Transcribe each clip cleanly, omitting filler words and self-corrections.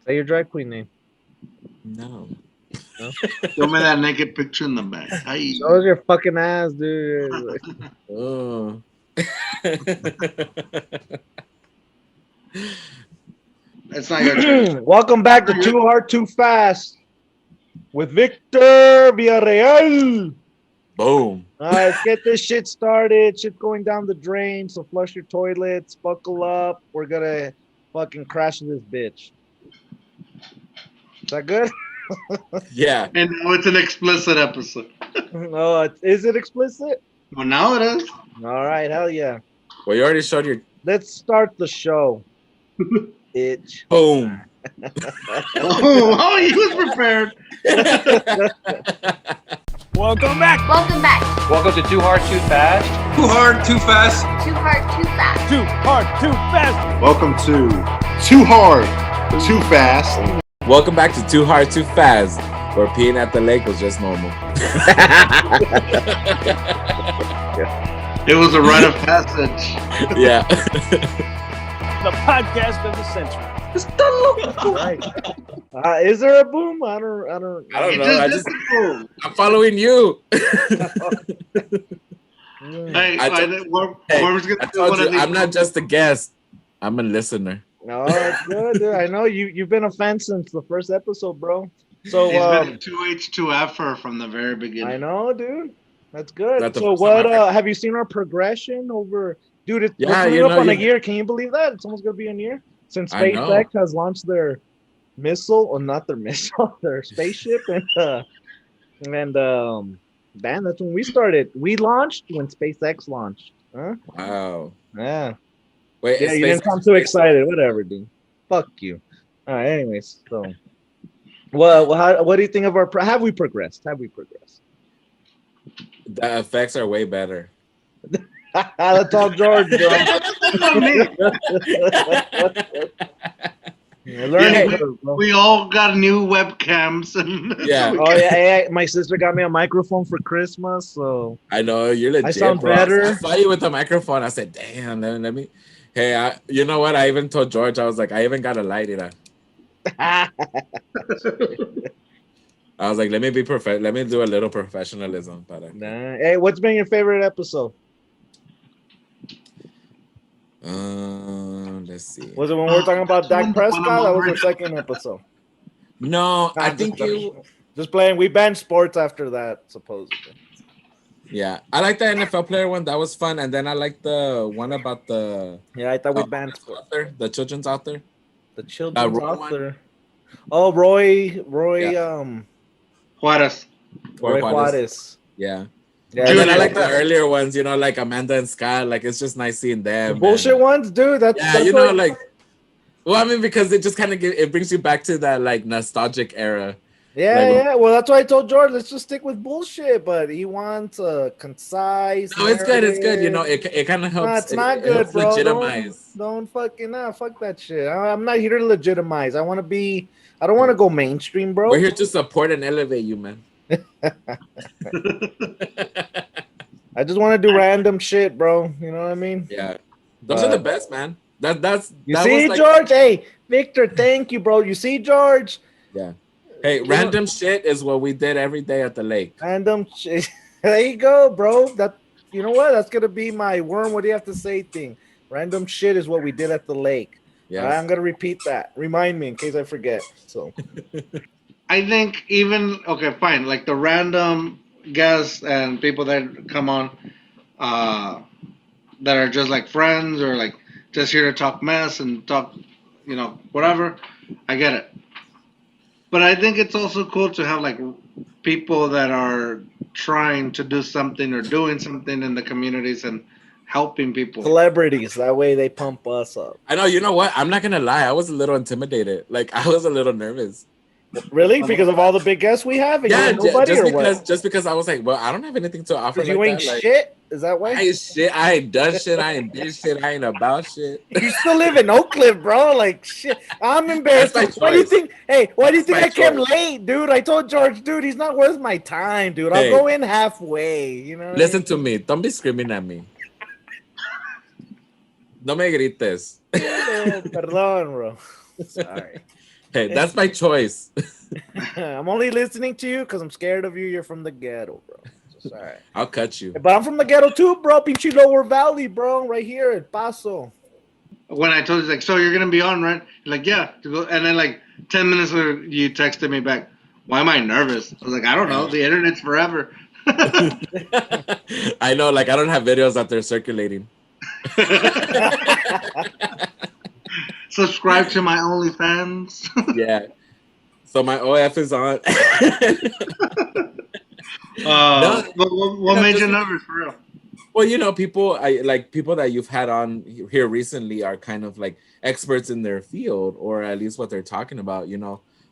Say your drag queen name. No. No? Show me that naked picture in the back. Hi. Show us your fucking ass, dude. Oh. It's not your turn. Welcome back to Too Hard, Too Fast with Victor Villarreal. Boom. All right, let's get this shit started. Shit's going down the drain, so flush your toilets, buckle up. We're gonna fucking crash this bitch. Is that good? Yeah. And now it's an explicit episode. No, is it explicit? Well, now it is. All right, hell yeah. Well, you already showed your Let's start the show. Itch. boom. Oh, he was prepared. Welcome back. Welcome back. Welcome to Too Hard, Too Fast. Too hard, too fast. Too hard, too fast. Too hard, too fast. Welcome to Too Hard, Too Fast. Welcome back to Too Hard, Too Fast, where peeing at the lake was just normal. It was a rite of passage. Yeah. The podcast of the century. Right. Is there a boom? I don't I know. don't It know. just did the boom. I'm following you. Hey, Worm's I gonna do told one you, of these. I'm not just a guest. I'm a listener. No, it's good, dude. I know you've been a fan since the first episode, bro. So He's been a 2H2F'er from the very beginning. I know, dude. That's good. That's the So first what time I have you seen our progression over, dude? We're Yeah, coming you up know, on a you- year. Can you believe that? It's almost gonna be a year since I know. SpaceX has launched their missile, or not their missile, their spaceship, and man, that's when we started. We launched when SpaceX launched. Huh? Wow. Yeah. Wait, Yeah, is you didn't SpaceX- come too excited. Whatever, dude. Fuck you. All right. Anyways, so, well, what do you think of our? Have we progressed? Have we progressed? The effects are way better. Let's talk George, bro. Yeah, learning Yeah, curve, bro. We all got new webcams and Yeah. Oh yeah, my sister got me a microphone for Christmas, so I know you're legit. sound bro. better. I saw you with the microphone. I said, "Damn, let me." Hey, you know what? I even told George. I was like, I even got a light. I was like, let me be perfect. Let me do a little professionalism. But nah. Hey, what's been your favorite episode? let's see. Was it when we were talking about Dak One Prescott? of That was mine. the second episode. No, I Nah, think just playing. We banned sports after that, supposedly. Yeah, I like the NFL player one. That was fun. And then I like the one about the Yeah, I thought we banned sports. author, the children's author. The children's Roy one? author. Oh, Roy, Yeah. Juarez. Roy Juarez. Yeah. Yeah, And then I Junior. like the earlier ones, you know, like Amanda and Scott. Like it's just nice seeing them. the bullshit and- ones, dude. That's Yeah, that's you know, what- like, well, I mean, because it just kind of it brings you back to that like nostalgic era. yeah, like- yeah. Well, that's why I told George, let's just stick with bullshit. But he wants a concise. No, it's good. It's good. You know, narrative. it kind of helps. Nah, it's it- not it good, helps bro. Legitimize. Don't fucking fuck that shit. I'm not here to legitimize. I want to be. I don't want to go mainstream, bro. We're here to support and elevate you, man. I just want to do random shit, bro. You know what I mean? Yeah, those are the best, man. That's You that see, was like, George? Hey, Victor, thank you, bro. You see, George? Yeah. Hey, random shit is what we did every day at the lake. Random shit. There you go, bro. That you know what? That's gonna be my worm. What do you have to say thing? Random shit is what we did at the lake. Yeah. All right, I'm gonna repeat that. Remind me in case I forget. So I think even okay, fine. Like the random guests and people that come on, that are just like friends or like just here to talk mess and talk, whatever. I get it. But I think it's also cool to have like people that are trying to do something or doing something in the communities and helping people. celebrities. That way they pump us up. I know. You know what? I'm not gonna lie. I was a little intimidated. Like I was a little nervous. Really? Because of all the big guests we have? And Yeah, you're nobody just because I was like, well, I don't have anything to offer. Because Like you ain't that. Like, shit? Is that why? I ain't shit. I ain't done shit. I ain't did shit. I ain't about shit. You still live in Oak Cliff, bro. Like shit. I'm embarrassed. That's my Why do you choice. think? Hey, why do you think I That's my came choice. late, dude? I told George, dude, he's not worth my time, dude. I'll Hey. go in halfway. You know. what I Listen mean? to me. Don't be screaming at me. No me grites. Oh, perdón, bro. Sorry. Hey, that's my choice. I'm only listening to you because I'm scared of you. You're from the ghetto, bro. It's all right. I'll cut you. But I'm from the ghetto too, bro. Pinche Lower Valley, bro. Right here at Paso. When I told you, like, so you're gonna be on, right? You're like, yeah. To go, and then like 10 minutes later, you texted me back. Why am I nervous? I was like, I don't know. The internet's forever. I know, like I don't have videos out there circulating. Subscribe to my OnlyFans. Yeah. So my OF is on. But what made you nervous for real? Well, people people that you've had on here recently are kind of like experts in their field, or at least what they're talking about.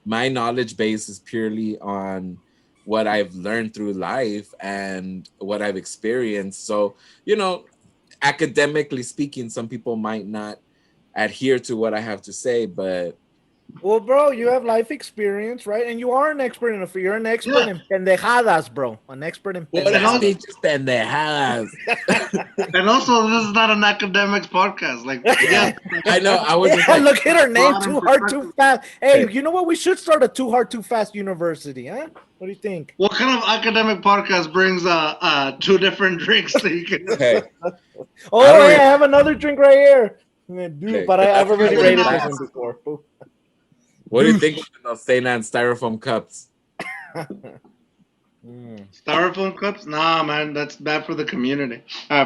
My knowledge base is purely on what I've learned through life and what I've experienced. So, academically speaking, some people might not adhere to what I have to say, but Well, bro, you have life experience, right? And you are an expert in you're an expert in pendejadas, bro. An expert in pendejadas. And also, this is not an academics podcast. Like, yeah, I know. I was just like, look at her name, Too Hard, Too Fast. Hey, you know what? We should start a Too Hard, Too Fast university, huh? What do you think? What kind of academic podcast brings two different drinks that you can? hey, Oh, I have another drink right here. Dude, Okay. but I've already rated this one before. what do you think of those St. Anne styrofoam cups? Styrofoam cups? Nah, man, that's bad for the community,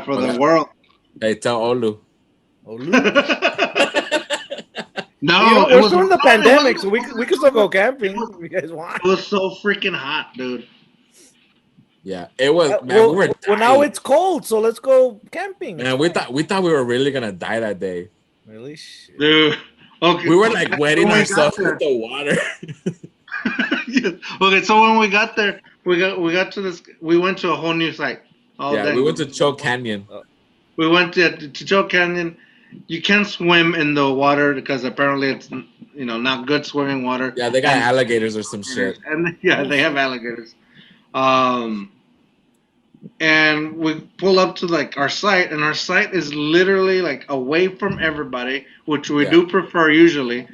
for the world. Hey, tell Olu. No, we're still in the pandemic, so we can still go camping if you guys want. It was so freaking hot, dude. Yeah, it was. Man, Well, we were well, now dying. it's cold, so let's go camping. Man, we thought we were really gonna die that day. Really? Shit. Dude, okay. We were like wetting When we ourselves got there- with the water. Yeah. Okay, so when we got there, we got to this. We went to a whole new site. All Yeah, day. we went to Choke Canyon. We went to Joe Canyon. You can't swim in the water because apparently it's not good swimming water. Yeah, they got alligators or some shit. And yeah, they have alligators. And we pull up to like our site, and our site is literally like away from everybody, which we do prefer usually.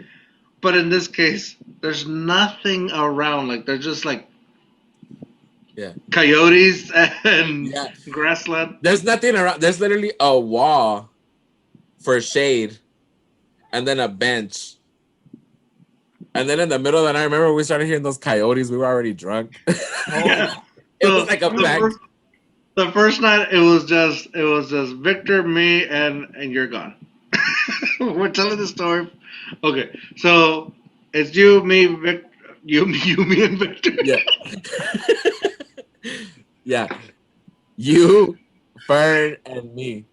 But in this case, there's nothing around. Like there's just like coyotes and grassland. There's nothing around. There's literally a wall for shade, and then a bench. And then in the middle of the night, I remember we started hearing those coyotes. We were already drunk. It was like a pack. The first night, it was just Victor, me, and you're gone. We're telling the story. Okay, so it's you, me, Victor, you, me, and Victor. Yeah. Yeah. You, Fern, and me.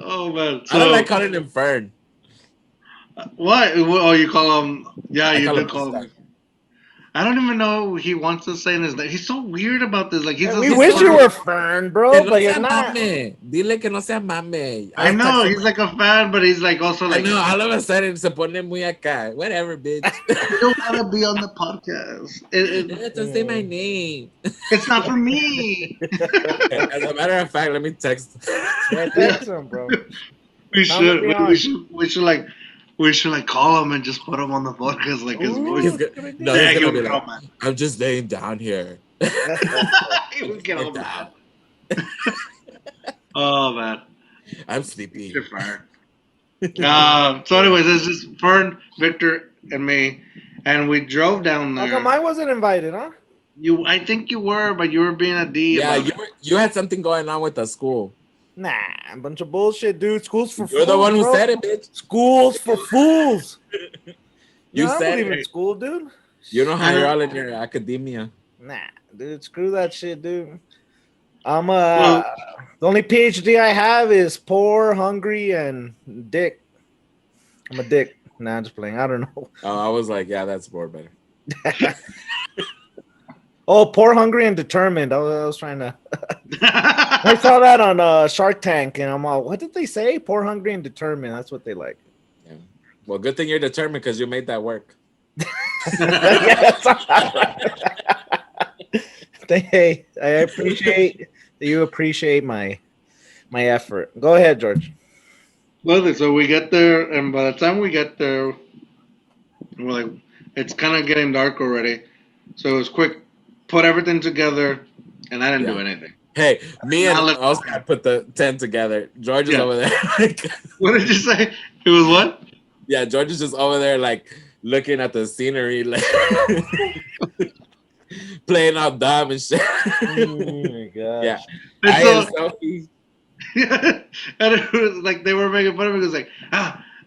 Oh man! I don't like calling him Fern. What? Oh, you call him? Yeah, you call do him call him. Stuck. I don't even know he wants to say his name. He's so weird about this. Like We wish you were Fern, bro, Que no but you're sea not. mame. Dile que no sea mame. I know he's like a fan, but he's like also I like. know, all of a sudden se pone muy acá. Whatever, bitch. You don't want to be on the podcast. Don't say my name. It's not for me. As a matter of fact, let me text. Yeah, text him, bro. We How would should. we on? We should like call him and just put him on the podcast like his voice. He's gonna, no, he's he gonna would be get like, all mad. I'm just laying down here. He would get all Get mad. down. Oh man, I'm sleepy. you're fire. So anyways, it's just Fern, Victor, and me, and we drove down How there. come I wasn't invited, huh? I think you were, but you were being a D. Yeah, about you had something going on with the school. Nah, a bunch of bullshit, dude. School's for You're fools, the one who bro. said it, bitch. School's for fools. You I don't said believe it. in school, dude. You know how you're all in your academia. Nah, dude, screw that shit, dude. I'm the only PhD I have is poor, hungry, and dick. I'm a dick. Nah, I'm just playing. I don't know. I was like, yeah, that's more better. Oh, poor, hungry, and determined. I was trying to. I saw that on Shark Tank, and I'm all, what did they say? Poor, hungry, and determined. That's what they like. Yeah. Well, good thing you're determined because you made that work. Hey, I appreciate that you appreciate my effort. Go ahead, George. Well, so we get there, and by the time we get there, we're like, it's kind of getting dark already. So it was quick, put everything together, and I didn't do Yeah. anything. Hey, me and Now let's- Oscar put the tent together. George is Yeah. over there. Like, What did you say? It was what? yeah, George is just over there, like looking at the scenery, like playing out dumb and shit. Oh my gosh. Yeah. And I so- and Sophie. and it was like they were making fun of me. It was like,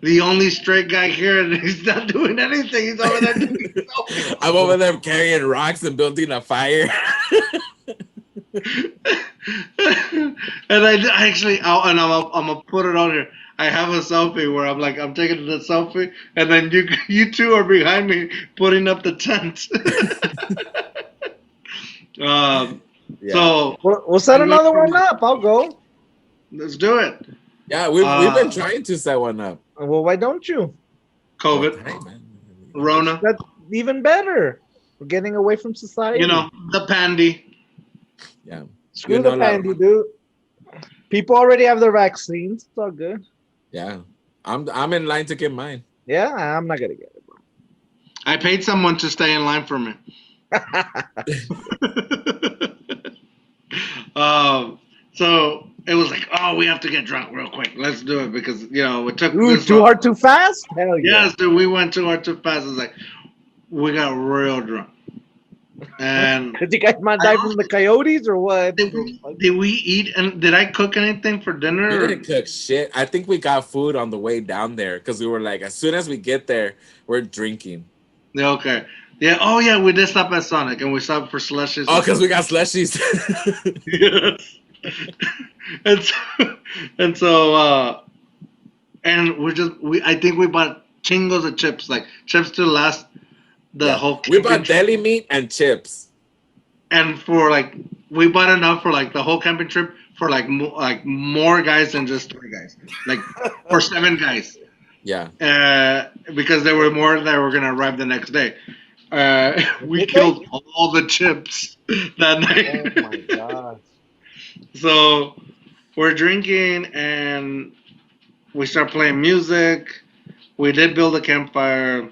the only straight guy here, and he's not doing anything. He's over there doing something. I'm over there carrying rocks and building a fire. And I actually, and I'm gonna put it on here. I have a selfie where I'm taking the selfie, and then you two are behind me putting up the tent. Yeah. So We'll set another one up. I'll go. let's do it. Yeah, we've been trying to set one up. Well, why don't you? COVID, Hey, man. Rona, That's even better. We're getting away from society. you know, the pandy. Yeah. Screw You the know, like- pandy, dude. People already have their vaccines. It's all good. Yeah. I'm in line to get mine. Yeah, I'm not gonna get it, bro. I paid someone to stay in line for me. So it was like, oh, we have to get drunk real quick. Let's do it because it took. Ooh, this too long. hard, too fast? Hell yeah. Yes, dude, we went too hard too fast. It's like we got real drunk. And Did you guys might die from the coyotes or what? did we eat? And did I cook anything for dinner? We or- didn't cook shit. I think we got food on the way down there because we were like, as soon as we get there, we're drinking. Yeah, okay. Yeah. Oh, yeah. We did stop at Sonic and we stopped for slushies. Oh, because we got slushies. Yes. and so I think we bought chingos of chips, like chips to last the Yeah. whole. We bought camping trip. deli meat and chips. And for we bought enough for the whole camping trip for more guys than just 3 guys, like for 7 guys. Yeah. Because there were more that were gonna arrive the next day. We Okay. killed all the chips that night. Oh my god. So we're drinking and we start playing music. We did build a campfire.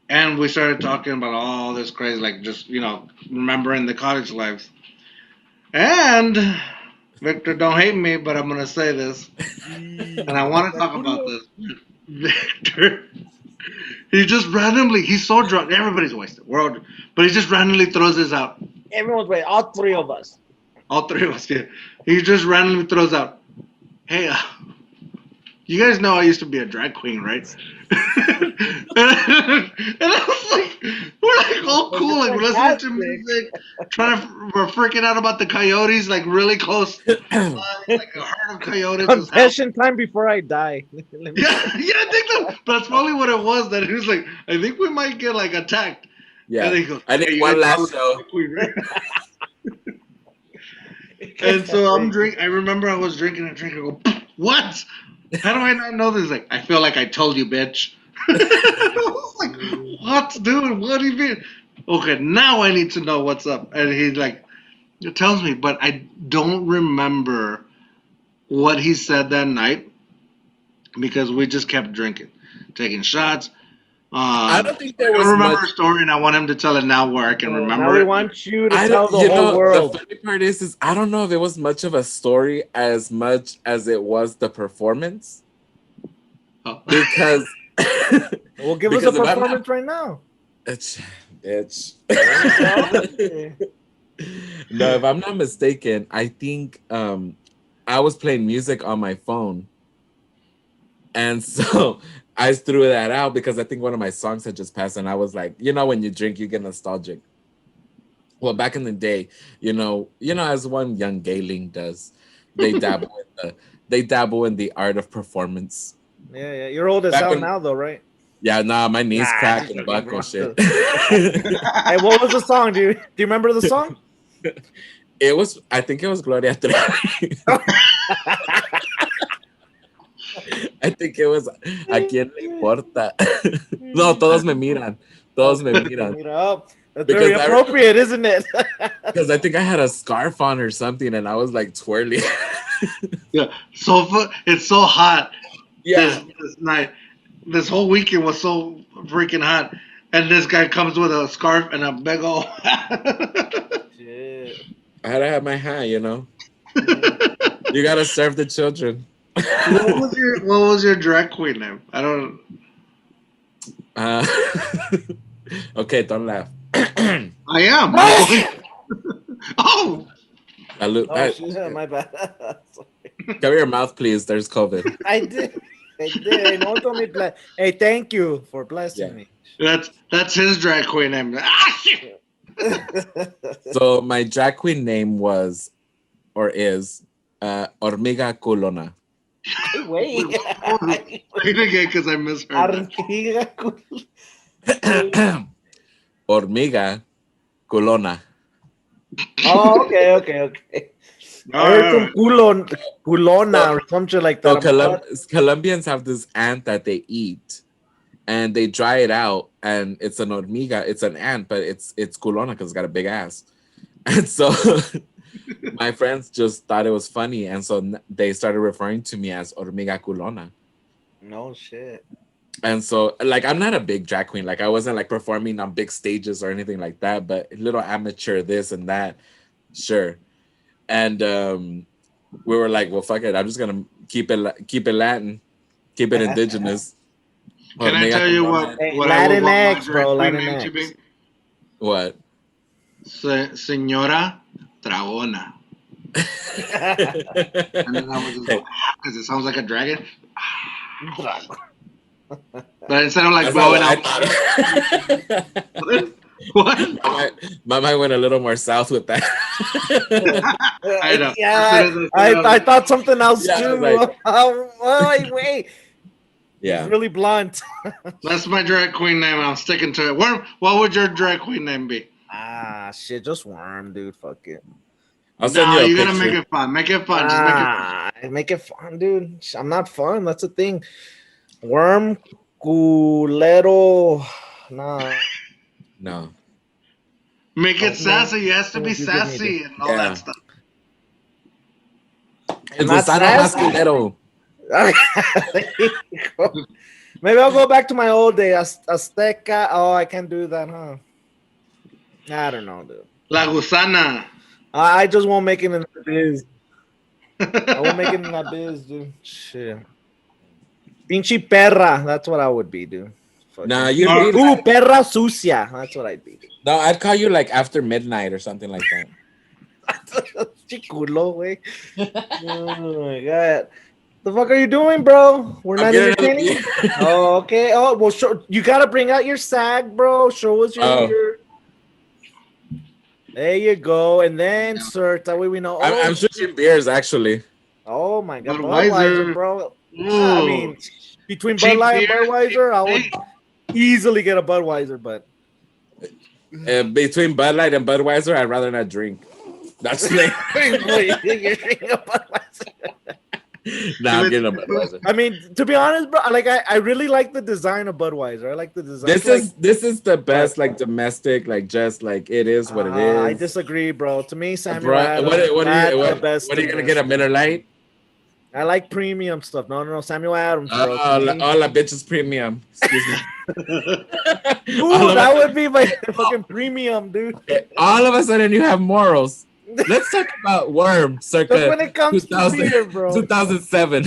And we started talking about all this crazy, just, remembering the college lives. And, Victor, don't hate me, but I'm going to say this. And I want to talk about this. Victor, he just randomly, he's so drunk. Everybody's wasted. We're all, but he just randomly throws this out. Everyone's waiting. All 3 of us. All 3 of us, yeah. He just randomly throws out, hey, you guys know I used to be a drag queen, right? and I was like, we're all cool, we're listening to music, we're freaking out about the coyotes, really close, like a herd of coyotes. Confession time before I die. Yeah, I think that, but that's probably what it was. That he was like, I think we might get attacked. Yeah. And he goes, I think "Hey, you one guys last know show. we right?" And so I remember I was drinking and drinking. I go, what? How do I not know this? Like, I feel like I told you, bitch. I was like, what, dude? What do you mean? Okay, now I need to know what's up. And he tells me, but I don't remember what he said that night because we just kept drinking, taking shots. I don't think there I was don't remember much. a story, and I want him to tell it now where I can remember Now we it. want you to I tell don't, the whole world. The funny part is I don't know if it was much of a story as much as it was the performance Oh. because Well, give us because a if I'm not- performance right now. it's no, if I'm not mistaken, I think I was playing music on my phone, and so I threw that out because I think one of my songs had just passed, and I was like, when you drink, you get nostalgic. Well, back in the day, as one young gayling does, they dabble in the art of performance. Yeah. You're old as Back hell when- now, though, right? Yeah, nah, my knees Nah, crack you and know, buckle bro. shit. Hey, what was the song, dude? Do you remember the song? I think it was Gloria Trevi. I think it was ¿A quién le importa? No, todos me miran. Todos me miran. You know, that's Because very appropriate, isn't it? Because I think I had a scarf on or something and I was like twirling. Yeah, it's so hot Yeah. this night. This whole weekend was so freaking hot, and this guy comes with a scarf and a big old. Shit. I had to have my hat, you know. Mm. You gotta serve the children. What was your drag queen name? I don't. Uh, okay, don't laugh. I am. I'm going- oh, Oh shit, my bad. cover your mouth, please. There's COVID. I did. No one told me hey, thank you for blessing Yeah. me. that's his drag queen name. Ah, shit. So my drag queen name was or is Hormiga Culona. Wait. Say it again because I misheard. that. Hormiga Culona. Oh, okay. I heard some culona or something like So that. Colombians have this ant that they eat, and they dry it out, and it's an hormiga. It's an ant, but it's culona because it's got a big ass. And so my friends just thought it was funny, and so they started referring to me as hormiga culona. No shit. And so, like, I'm not a big drag queen. Like, I wasn't like performing on big stages or anything like that. But a little amateur, this and that, sure. And we were like, well, fuck it. I'm just gonna keep it Latin, keep it indigenous. Can I tell you what? Hey, What I would want my Latinx, drag bro, queen name to Latinx. be? What? Señora Dragona. And then I was just because it sounds like a dragon. But instead of like That's blowing not out. what I thought. What? My mind went a little more south with that. I know. Yeah, I thought something else Yeah, too. like- Wait. Yeah. It's really blunt. That's my drag queen name. I'm sticking to it. Worm, what would your drag queen name be? Shit, just worm, dude. Fuck it. I'll send No, you a you gotta picture. make it fun. Make it fun. Just make it fun. Make it fun, dude. I'm not fun. That's the thing. Worm, culero. Nah. No. Make it Okay. sassy. It has to be You give me sassy and all Yeah. that stuff. It's Not Gusano sassy. Masculero. Maybe I'll go back to my old day. Azteca. Oh, I can't do that, huh? I don't know, dude. La gusana. I just won't make it in the biz. I won't make it in that biz, dude. Shit. Pinche perra. That's what I would be, dude. Fucking- Nah, you Or- be Ooh, perra sucia. That's what I'd be. No, I'd call you like after midnight or something like that. Chiculo, way. Oh my god. The fuck are you doing, bro? We're I'm not getting entertaining. a- Oh, okay. Oh, well, you gotta bring out your SAG, bro. Show us your. Oh. There you go, and then search. That way we know. Oh, I'm switching beers actually. oh my god, Budweiser. Budweiser, bro. I mean, between Bud Cheap Light and beer, Budweiser, I would cheap easily get a Budweiser, but Between Bud Light and Budweiser, I'd rather not drink. That's like, you're drinking a Budweiser. nah, I'm getting a Budweiser. I mean, to be honest, bro, like I really like the design of Budweiser. I like the design. This is the best like domestic, like just like it is what it is. I disagree, bro. To me, Samuel Bro, Adams, what are that's you the best. what are you gonna get, a Miller Lite? I like premium stuff. No, Samuel Adams, bro. Oh, To me. all the bitches premium. Excuse me. Ooh, all, that of would be my fucking premium, dude. all of a sudden you have morals. Let's talk about Worm That's circa when it comes to 2000 beer, bro. 2007.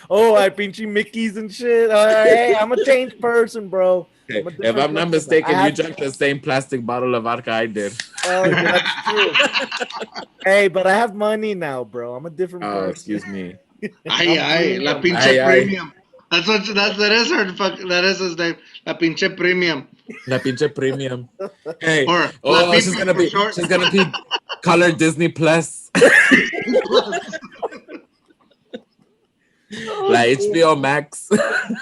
Oh, I pinchy Mickeys and shit. Hey, I'm a changed person, bro. Okay, I'm a if different I'm not person. mistaken, I you had- drank the same plastic bottle of vodka I did. Oh, yeah, that's true. Hey, but I have money now, bro. I'm a different Oh, person. excuse me. Ay, la pinche Ay, ay. premium. That is her that is his name. La pinche premium. La pinche premium. Hey, Or oh, La she's Pipa gonna for be short. she's gonna be color Disney Plus. Like HBO Max.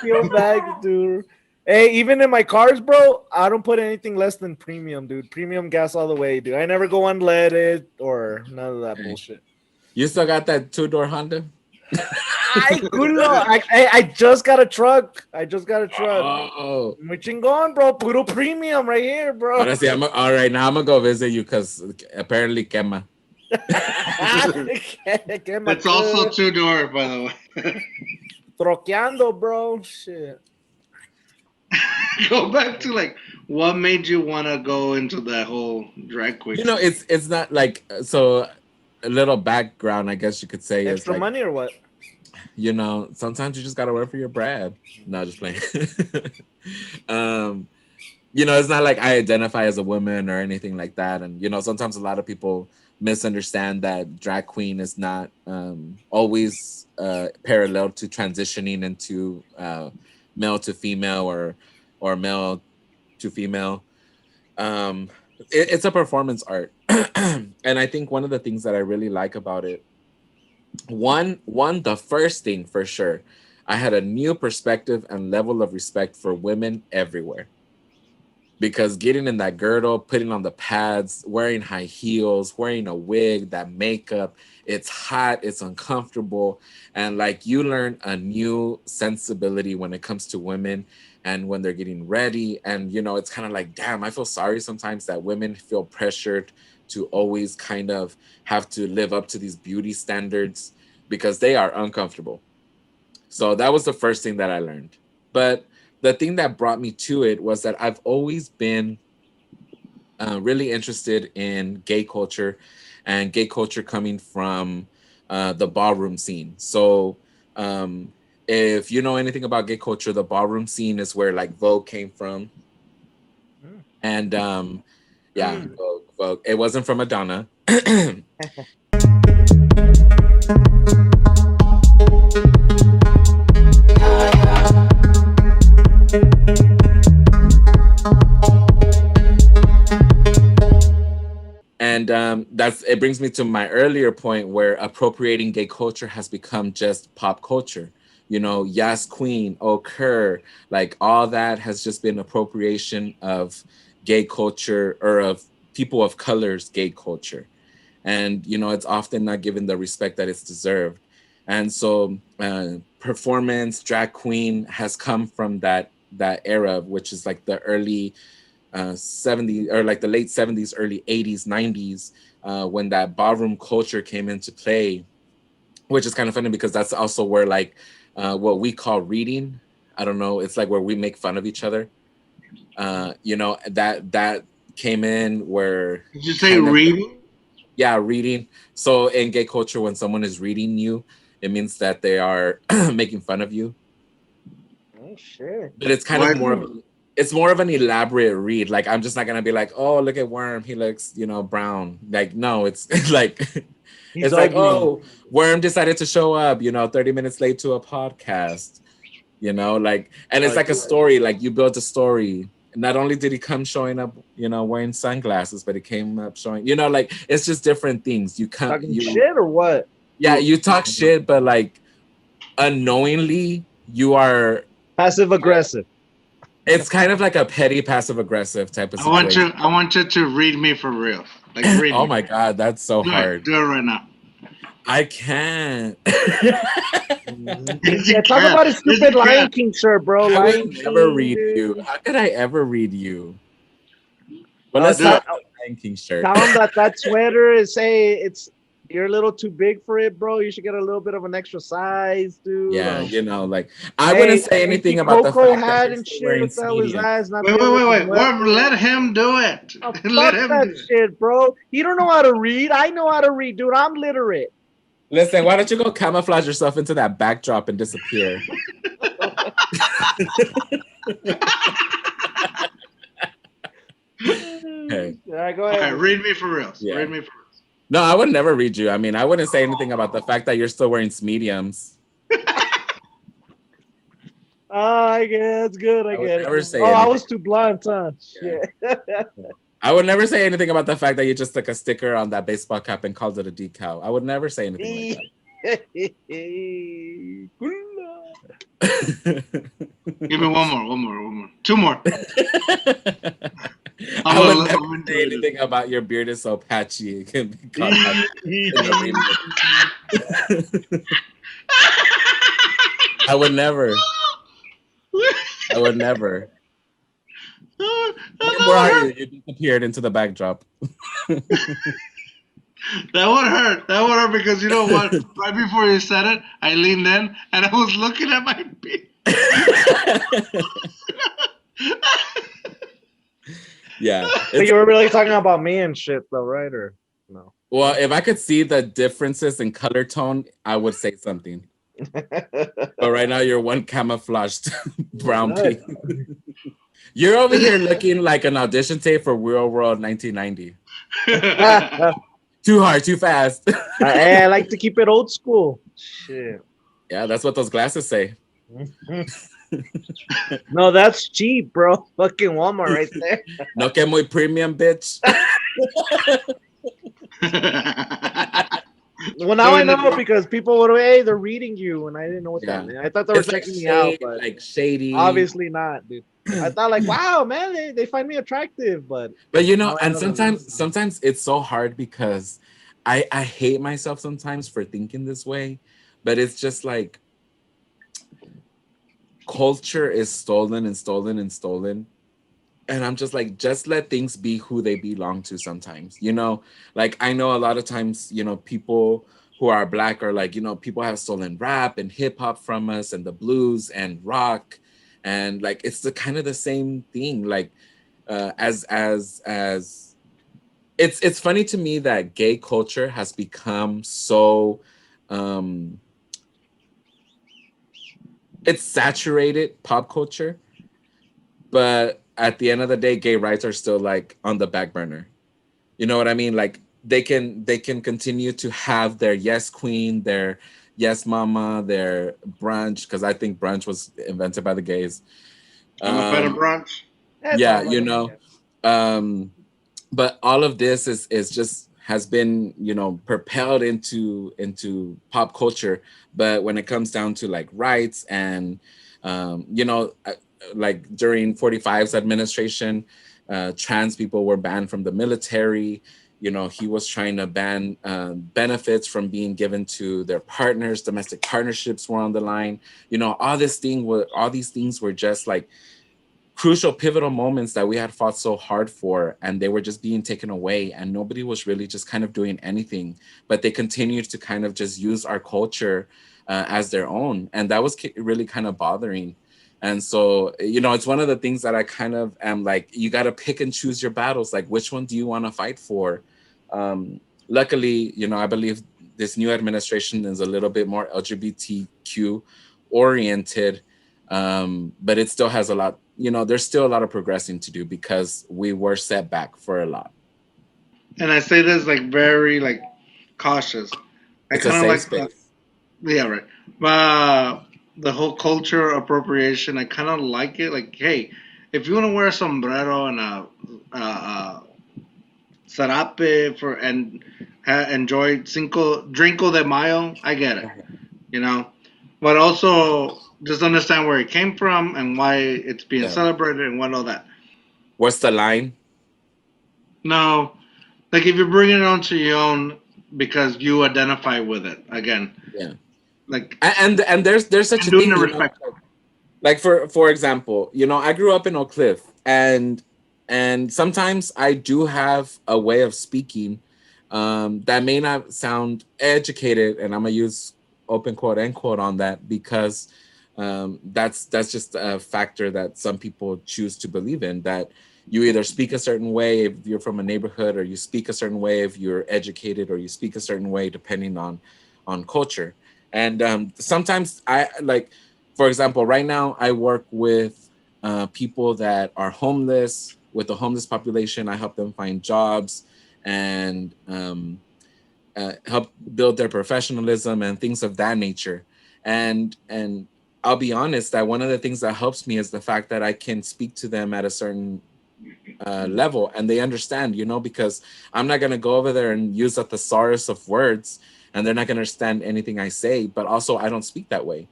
Feel bags, dude. Hey, even in my cars, bro, I don't put anything less than premium, dude. Premium gas all the way, dude. I never go unleaded or none of that bullshit. You still got that 2-door Honda? Ay, culo. I just got a truck. Oh. Muy chingón, bro. Puro premium right here, bro. Honestly, all right, now I'm gonna go visit you because apparently quema. It's also two-door, by the way. Troqueando, bro. Shit. Go back to like what made you want to go into that whole drag queen. You know, it's not like so. A little background, I guess you could say, is Extra like, money or what? you know, sometimes you just gotta work for your bread. No, just playing. You know, it's not like I identify as a woman or anything like that. And you know, sometimes a lot of people misunderstand that drag queen is not always parallel to transitioning into male to female or male to female. It's a performance art. And I think one of the things that I really like about it, one, the first thing for sure, I had a new perspective and level of respect for women everywhere. Because getting in that girdle, putting on the pads, wearing high heels, wearing a wig, that makeup, it's hot, it's uncomfortable. And like you learn a new sensibility when it comes to women and when they're getting ready. And, you know, it's kind of like, damn, I feel sorry sometimes that women feel pressured to always kind of have to live up to these beauty standards because they are uncomfortable. So that was the first thing that I learned. But the thing that brought me to it was that I've always been really interested in gay culture and gay culture coming from the ballroom scene. So if you know anything about gay culture, the ballroom scene is where like Vogue came from. And yeah, Vogue. It wasn't from Madonna. And that's it brings me to my earlier point where appropriating gay culture has become just pop culture. You know, Yas Queen, Okur, like all that has just been appropriation of gay culture or of people of color's gay culture. And, you know, it's often not given the respect that it's deserved. And so performance, drag queen has come from that era, which is like the early 70s or like the late 70s, early 80s, 90s, when that ballroom culture came into play, which is kind of funny because that's also where like what we call reading. I don't know. It's like where we make fun of each other. You know, that came in where. Did you say reading? Yeah, reading. So in gay culture, when someone is reading you, it means that they are making fun of you. Oh shit! But it's kind of more of it's more of an elaborate read. Like I'm just not gonna be like, oh, look at Worm, he looks, you know, brown. Like no, it's like it's like, oh, Worm decided to show up, you know, 30 minutes late to a podcast, you know, like, and it's like a story. Like you built a story. Not only did he come showing up, you know, wearing sunglasses, but he came up showing, you know, like it's just different things. You come, talking shit or what? Yeah, you talk shit, but like unknowingly, you are passive aggressive. It's kind of like a petty passive aggressive type of situation. I want you to read me for real. Like read oh me. My god, that's so hard. Do it right now. I can't. Yeah, talk about his stupid Lion King shirt, bro. I would never read you. How could I ever read you? Well, let's talk about Lion King shirt. Tell him that sweater is you're a little too big for it, bro. You should get a little bit of an extra size, dude. Yeah, you know, like I wouldn't say anything about the fact that and shit. What the hell is that? Wait. Let him do it. Oh, let him that shit, bro. You don't know how to read. I know how to read, dude. I'm literate. Listen, why don't you go camouflage yourself into that backdrop and disappear? Hey. Yeah, go ahead. Okay, read me for real. Yeah. Read me for real. No, I would never read you. I mean, I wouldn't say anything about the fact that you're still wearing mediums. I get it's good. I get it. I was too blunt, huh? Yeah. I would never say anything about the fact that you just took a sticker on that baseball cap and called it a decal. I would never say anything like that. Give me one more. Two more. I would never say anything about your beard is so patchy. It can be called I would never. Where are you? You disappeared into the backdrop. That would hurt. That would hurt because you know what? Right before you said it, I leaned in and I was looking at my pee. Yeah. But you were really talking about me and shit, though, right? Or no? Well, if I could see the differences in color tone, I would say something. But right now, you're one camouflaged brown pea. You're over here looking like an audition tape for Real World 1990. Too hard, too fast. Hey, I like to keep it old school. Shit. Yeah, that's what those glasses say. No, that's cheap, bro. Fucking Walmart right there. No que muy premium, bitch. Well, now I know because people would, hey, they're reading you, and I didn't know what that meant. I thought they were It's like checking me out, shade, but like shady. obviously not, dude. I thought like, wow, man, they find me attractive, but you know, no, and I don't know. sometimes it's so hard because I hate myself sometimes for thinking this way, but it's just like culture is stolen and stolen and stolen. And I'm just like, just let things be who they belong to sometimes, you know? Like, I know a lot of times, you know, people who are Black are like, you know, people have stolen rap and hip hop from us and the blues and rock. And like, it's the kind of the same thing. Like, as it's funny to me that gay culture has become so, it's saturated pop culture, but at the end of the day, gay rights are still like on the back burner. You know what I mean? Like they can continue to have their yes queen, their yes mama, their brunch, because I think brunch was invented by the gays. I'm a fan of brunch. Yeah, you know. But all of this is just has been, you know, propelled into pop culture. But when it comes down to like rights and you know, like during 45's administration, trans people were banned from the military. You know, he was trying to ban benefits from being given to their partners. Domestic partnerships were on the line. You know, all these things were just like crucial, pivotal moments that we had fought so hard for, and they were just being taken away, and nobody was really just kind of doing anything. But they continued to kind of just use our culture as their own, and that was really kind of bothering. And so, you know, it's one of the things that I kind of am like, you got to pick and choose your battles. Like, which one do you want to fight for? Luckily, you know, I believe this new administration is a little bit more LGBTQ oriented, but it still has a lot, you know, there's still a lot of progressing to do because we were set back for a lot. And I say this like very like cautious. It's a safe space. Yeah, right. The whole culture appropriation, I kind of like it. Like, hey, if you want to wear a sombrero and a sarape for and enjoy Drinko de Mayo, I get it, you know. But also just understand where it came from and why it's being celebrated and what all that. What's the line? No, like if you're bringing it onto your own because you identify with it again. Yeah. Like and there's such a thing, you know, like for example, you know, I grew up in Oak Cliff, and sometimes I do have a way of speaking that may not sound educated, and I'm gonna use open quote end quote on that because that's just a factor that some people choose to believe in, that you either speak a certain way if you're from a neighborhood, or you speak a certain way if you're educated, or you speak a certain way depending on culture. And sometimes I like, for example, right now I work with people that are homeless, with the homeless population. I help them find jobs and help build their professionalism and things of that nature. And I'll be honest that one of the things that helps me is the fact that I can speak to them at a certain level and they understand, you know, because I'm not going to go over there and use a thesaurus of words and they're not going to understand anything I say, but also I don't speak that way.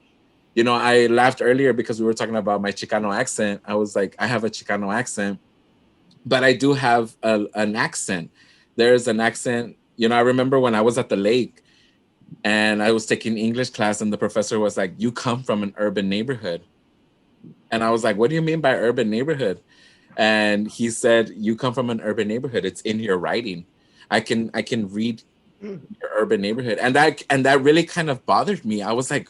You know, I laughed earlier because we were talking about my Chicano accent. I was like, I have a Chicano accent, but I do have an accent. There's an accent. You know, I remember when I was at the lake and I was taking English class and the professor was like, you come from an urban neighborhood. And I was like, what do you mean by urban neighborhood? And he said, you come from an urban neighborhood. It's in your writing. I can read your urban neighborhood, and that really kind of bothered me. I was like,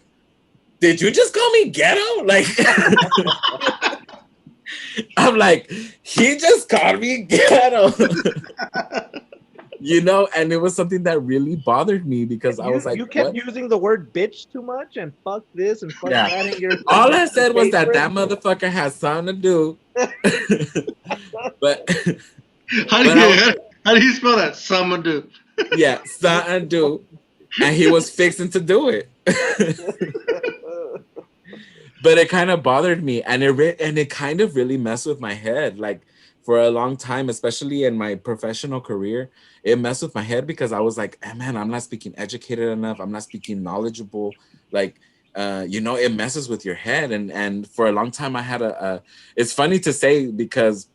did you just call me ghetto? Like, I'm like, he just called me ghetto. You know, and it was something that really bothered me because I was like, you kept what? using the word bitch too much and fuck this and fuck Yeah. that in your. All I said was that motherfucker has something to do. But How do you spell that? Someone do. yeah, something to do, and he was fixing to do it. But it kind of bothered me, and it kind of really messed with my head. Like for a long time, especially in my professional career, it messed with my head because I was like, man, I'm not speaking educated enough. I'm not speaking knowledgeable. Like, you know, it messes with your head. And for a long time, I had it's funny to say because,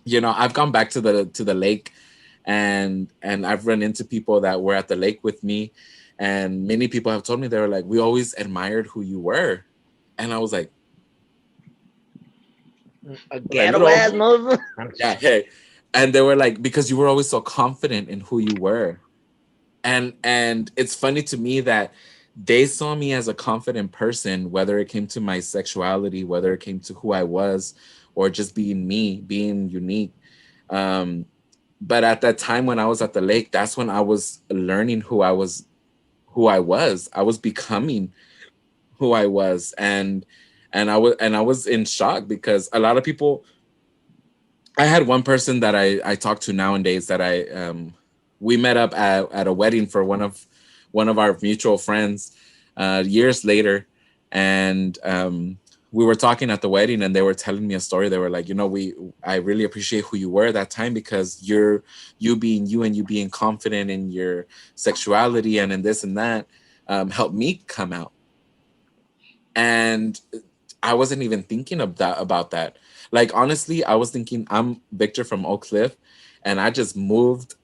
you know, I've gone back to the lake, and I've run into people that were at the lake with me, and many people have told me, they were like, we always admired who you were. And I was like, a ghetto ass motherfucker. Yeah, hey. And they were like, because you were always so confident in who you were. And it's funny to me that they saw me as a confident person, whether it came to my sexuality, whether it came to who I was, or just being me, being unique. But at that time when I was at the lake, that's when I was learning who I was. I was becoming who I was, and I was in shock because a lot of people. I had one person that I talk to nowadays that we met up at a wedding for one of our mutual friends years later, and we were talking at the wedding, and they were telling me a story. They were like, you know, I really appreciate who you were at that time because you being you and you being confident in your sexuality and in this and that helped me come out. And I wasn't even thinking about that. Like, honestly, I was thinking, I'm Victor from Oak Cliff, and I just moved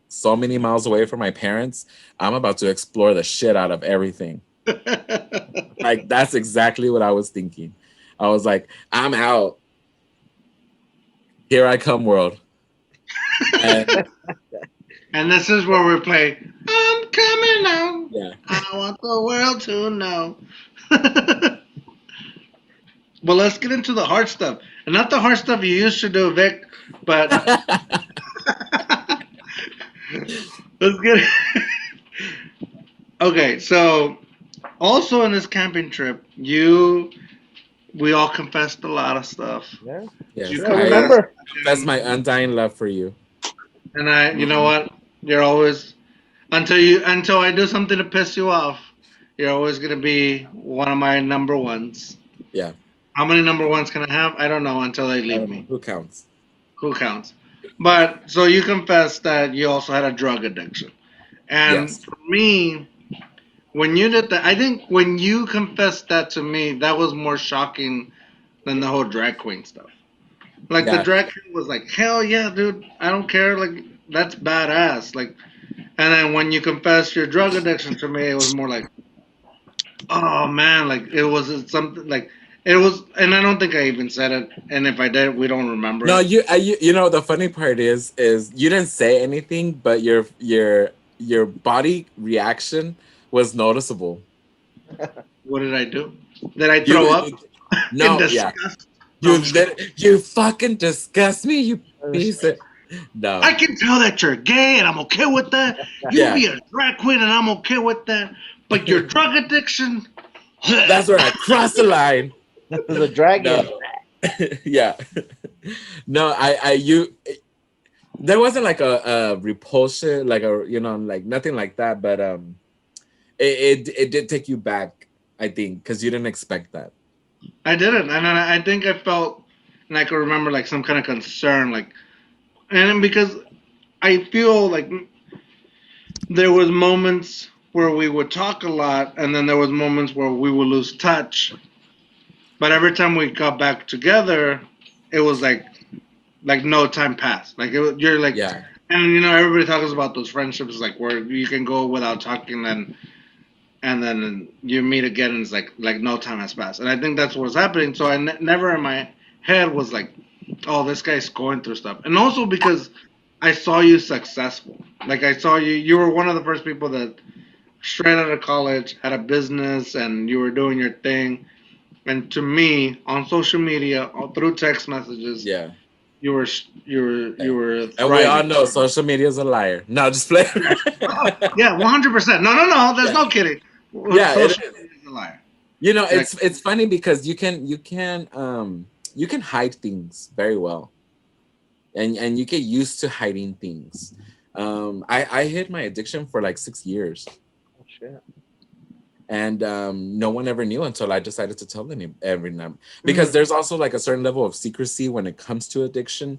so many miles away from my parents. I'm about to explore the shit out of everything. Like, that's exactly what I was thinking. I was like, I'm out. Here I come, world. And this is where we play, I'm coming out. Yeah. I want the world to know. Well, let's get into the hard stuff. And not the hard stuff you used to do, Vic, but let's get Okay, so also in this camping trip, we all confessed a lot of stuff. Yeah. Yes, You I remember. That's my undying love for you. And you know what? You're always until I do something to piss you off, you're always gonna be one of my number ones. Yeah. How many number ones can I have? I don't know until they leave me. Who counts? Who counts? But so you confessed that you also had a drug addiction. And Yes. for me, when you did that, I think when you confessed that to me, that was more shocking than the whole drag queen stuff. Like the Yeah. drag queen was like, hell yeah, dude, I don't care. Like that's badass. Like, and then when you confessed your drug addiction to me, it was more like, oh man, like it was something like it was, and I don't think I even said it. And if I did, we don't remember. No, it. you know, the funny part is you didn't say anything, but your body reaction was noticeable. What did I do? Did I throw up? No, In yeah. disgust? You fucking disgust me, you piece of. No. I can tell that you're gay, and I'm okay with that. You Yeah. be a drag queen, and I'm okay with that. But your drug addiction. That's where I crossed the line. The dragon. No. Yeah. No, there wasn't like a repulsion, like like nothing like that, but it did take you back, I think, because you didn't expect that. I didn't, and I think I felt, and I could remember like some kind of concern, like, and because I feel like there was moments where we would talk a lot, and then there was moments where we would lose touch. But every time we got back together, it was like no time passed. Like you're like, Yeah. and everybody talks about those friendships like where you can go without talking, and then you meet again, and it's like no time has passed. And I think that's what's happening. So I never in my head was like, oh, this guy's going through stuff. And also because I saw you successful. Like I saw you. You were one of the first people that straight out of college had a business and you were doing your thing. And to me, on social media, or through text messages, Yeah. you were And we all thriving. know social media is a liar. No, just play. Yeah, 100%. No, no, no. There's Yeah. no kidding. Yeah, it Social is. media is a liar. You know, Like, it's funny because you can hide things very well, and you get used to hiding things. I hid my addiction for like 6 years, Oh shit. and no one ever knew until I decided to tell them everyone. Because mhm. there's also like a certain level of secrecy when it comes to addiction.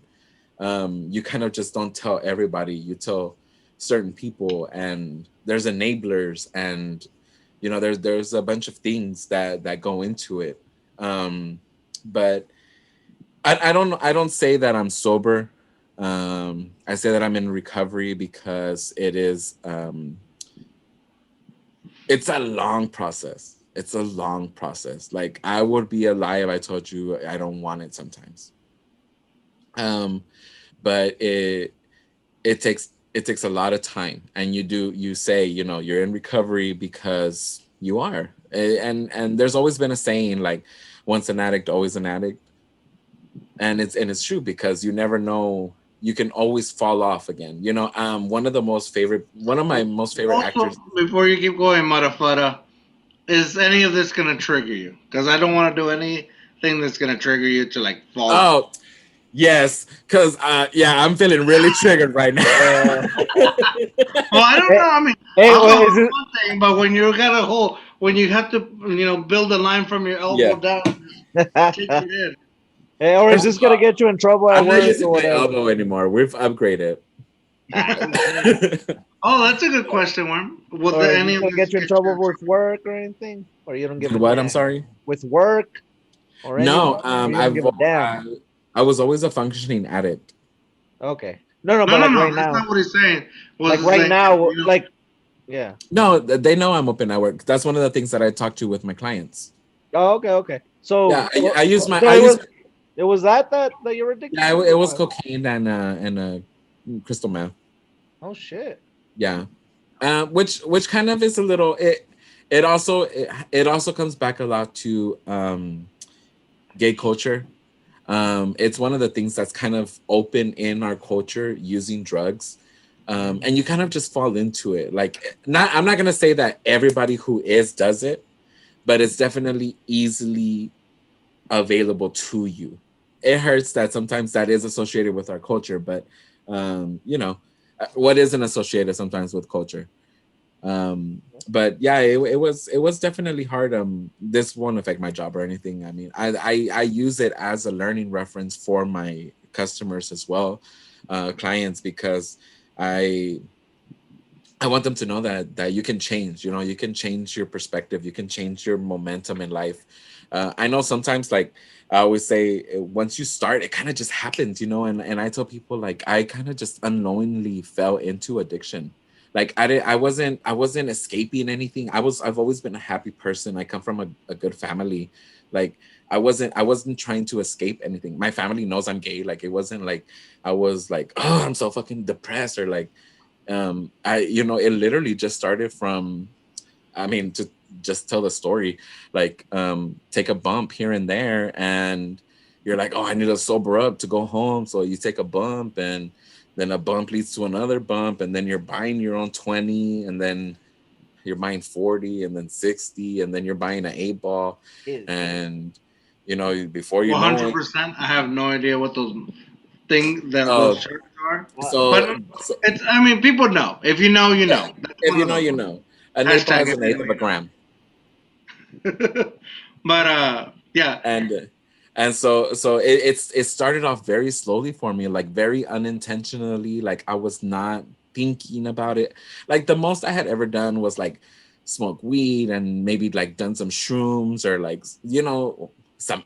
You kind of just don't tell everybody. You tell certain people, and there's enablers, and there's a bunch of things that go into it. But I don't say that I'm sober. I say that I'm in recovery because it's a long process. It's a long process. Like, I would be a lie if I told you I don't want it sometimes. Um, but it takes a lot of time, and you say, you're in recovery because you are. And there's always been a saying, like, once an addict, always an addict. And it's true, because you never know, you can always fall off again. One of my most favorite Also, actors. before you keep going, Marafara, is any of this gonna trigger you? Because I don't want to do anything that's gonna trigger you to like fall off. Oh, yes, because yeah, I'm feeling really triggered right now. Well, I don't Hey, know. I mean, hey, alcohol wait, is one thing, but when you got a whole, when you have to, build a line from your elbow Yeah. down, kick hey, it or is First this of gonna all, get you in trouble at I'm not work using or my whatever? elbow anymore. We've upgraded. in. Oh, that's a good question, Worm. Will Or is any this of gonna this get you in get you trouble in with trouble? work or anything? Or you don't give a What? I'm damn? sorry. With work or anything? No, Or you don't give a damn? I was always a functioning addict. Okay. No, no, No, but no, like no. right That's now. not what he's saying. Like Was right like, now, like yeah. No, they know I'm open at work. That's one of the things that I talk to with my clients. Oh, okay, okay. Yeah, So, I use my so I use it was that you were addicted yeah, to, it or was what? cocaine and crystal meth. Oh shit. Yeah, which kind of is a little it also comes back a lot to gay culture. It's one of the things that's kind of open in our culture, using drugs. And you kind of just fall into it. Like, I'm not gonna say that everybody who does it, but it's definitely easily available to you. It hurts that sometimes that is associated with our culture, but what isn't associated sometimes with culture. But yeah, it was definitely hard. This won't affect my job or anything. I mean, I use it as a learning reference for my customers as well, clients, because I I want them to know that you can change. You can change your perspective. You can change your momentum in life. I know sometimes, like I always say, once you start, it kind of just happens. And I tell people, like, I kind of just unknowingly fell into addiction. Like, I wasn't escaping anything. I've always been a happy person. I come from a good family. Like, I wasn't trying to escape anything. My family knows I'm gay. Like, it wasn't like I was like, oh, I'm so fucking depressed, or like, it literally just started from, I mean, to just tell the story, like, take a bump here and there, and you're like, oh, I need to sober up to go home. So you take a bump, and then a bump leads to another bump, and then you're buying your own 20, and then you're buying 40, and then 60, and then you're buying an 8 ball. And before you know it. 100%. I have no idea what those uh shirts are, but so it's. I mean, people know. If you know, you yeah, know. That's if one you of know, those. you know. An 8 ball Hashtag is if an you eighth know, of a you gram. know. But yeah. And so it started off very slowly for me, like very unintentionally. Like, I was not thinking about it. Like, the most I had ever done was like smoke weed, and maybe like done some shrooms, or like, some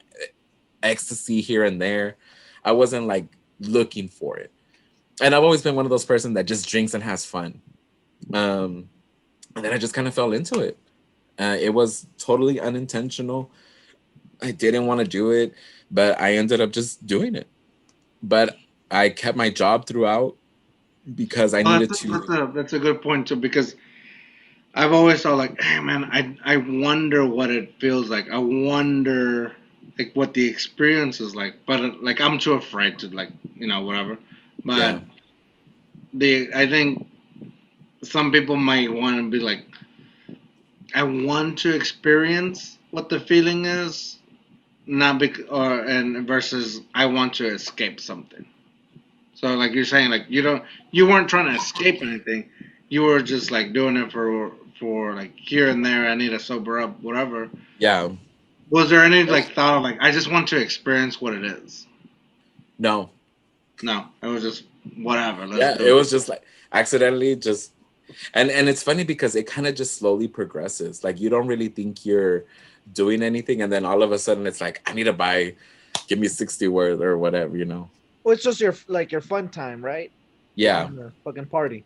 ecstasy here and there. I wasn't like looking for it. And I've always been one of those person that just drinks and has fun. um and then I just kind of fell into it. It was totally unintentional. I didn't want to do it, but I ended up just doing it. But I kept my job throughout. because I Well, needed to. that's a good point too, because I've always thought like, hey man, I wonder what it feels like. I wonder like what the experience is like. But like I'm too afraid to like whatever. Yeah. But I think some people might want to be like, I want to experience what the feeling is, not or and versus I want to escape something. So like you're saying, like you weren't trying to escape anything. You were just like doing it for like here and there. I need to sober up, whatever. Yeah. Was there any like thought of like I just want to experience what it is? No. No, it was just whatever. Let's Yeah, do it it. was just like accidentally just, and it's funny because it kind of just slowly progresses. Like you don't really think you're doing anything, and then all of a sudden it's like I need to buy, give me 60 worth or whatever, you know. Well, it's just your fun time, right? You're Yeah, having a fucking party.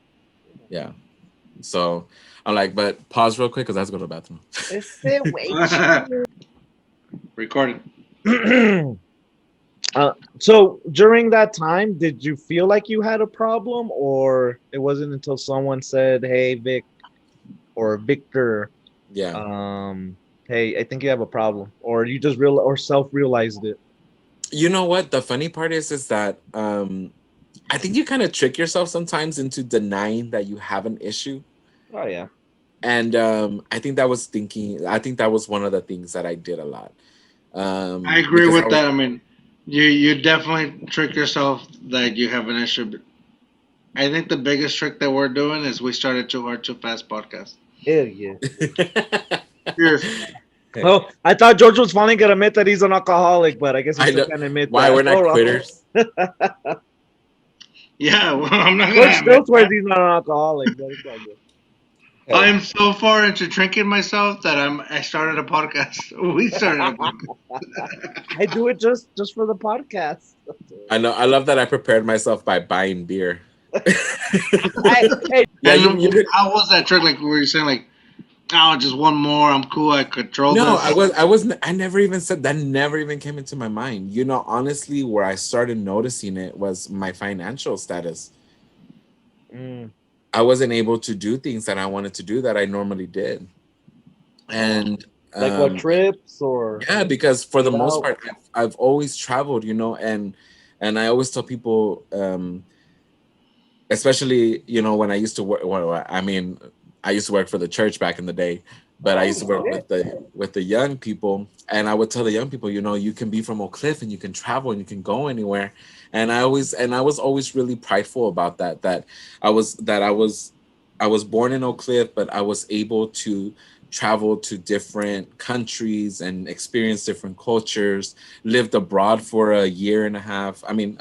yeah. So I'm like, but pause real quick because I have to go to the bathroom. Recorded. So during that time, did you feel like you had a problem, or it wasn't until someone said, "Hey, Vic," or Victor, Yeah. "Hey, I think you have a problem," or you just real or self realized it? You know what? The funny part is that I think you kind of trick yourself sometimes into denying that you have an issue. Oh yeah. And I think that was one of the things that I did a lot. I agree Because I with was that. I mean, you definitely trick yourself that you have an issue. But I think the biggest trick that we're doing is we started Too Hard Too Fast podcast. Hell yeah. Seriously. Oh, I thought George was finally gonna admit that he's an alcoholic, but I guess he I still know can't admit why that. we're not Oh, well. quitters. Yeah, well, I'm not George gonna admit still swears that. he's not an alcoholic, but it's all good. I'm so far into drinking myself that I started a podcast. We started a podcast. I do it just for the podcast. I know. I love that I prepared myself by buying beer. Hey, Yeah, And you could. how was that trick? Like, were you saying like, oh, just one more, I'm cool, I control No, this? I never even said that. Never even came into my mind. You know, honestly, where I started noticing it was my financial status. mm, I wasn't able to do things that I wanted to do that I normally did, and like what um, trips or yeah, because for the eat most out? part, I've always traveled, you know, and I always tell people, especially when I used to work. Well, I mean, I used to work for the church back in the day, but I used Oh to work shit! with the young people, and I would tell the young people, you can be from Oak Cliff and you can travel and you can go anywhere, and I was always really prideful about that. I was born in Oak Cliff, but I was able to travel to different countries and experience different cultures. Lived abroad for a year and a half. I mean,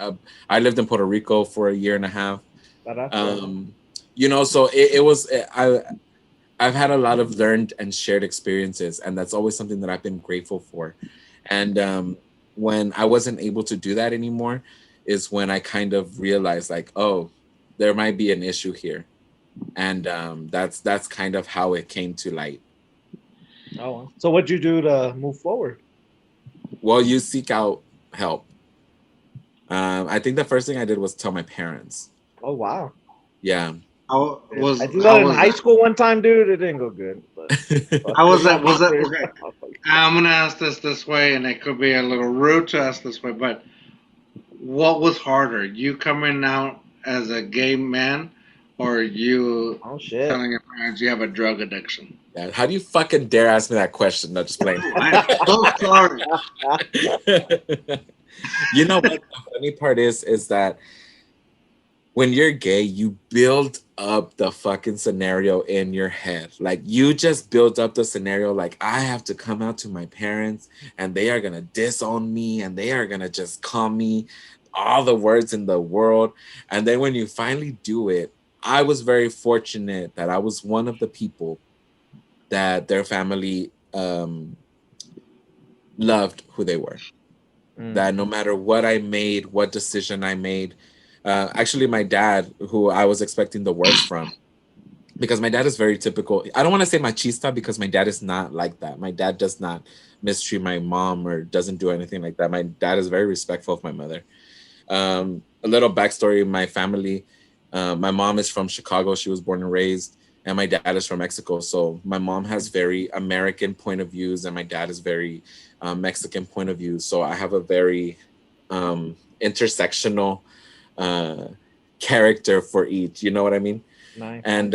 I lived in Puerto Rico for a year and a half. Barato. um so it was I've had a lot of learned and shared experiences, and that's always something that I've been grateful for. And when I wasn't able to do that anymore is when I kind of realized, like, oh, there might be an issue here. And that's kind of how it came to light. Oh, well. So what'd you do to move forward? Well, you seek out help. I think the first thing I did was tell my parents. Oh wow! Yeah. I did that how in was high that? school one time, dude. It didn't go good. But How was with my that? Was that doctors. okay? I'm gonna ask this way, and it could be a little rude to ask this way, but what was harder, you coming out as a gay man, or you Oh shit! telling your parents you have a drug addiction? Yeah, how do you fucking dare ask me that question? No, just playing. I'm so sorry. You know what the funny part is that when you're gay, you build up the fucking scenario in your head. Like you just build up the scenario like I have to come out to my parents and they are gonna disown me and they are gonna just call me all the words in the world. And then when you finally do it, I was very fortunate that I was one of the people that their family loved who they were. Mm. That no matter what I made, what decision I made, actually, my dad, who I was expecting the worst from, because my dad is very typical. I don't want to say machista because my dad is not like that. My dad does not mistreat my mom or doesn't do anything like that. My dad is very respectful of my mother. A little backstory: my family, My mom is from Chicago. She was born and raised, and my dad is from Mexico. So my mom has very American point of views, and my dad is very Mexican point of view. So I have a very intersectional character for each. You know what I mean? Nice. And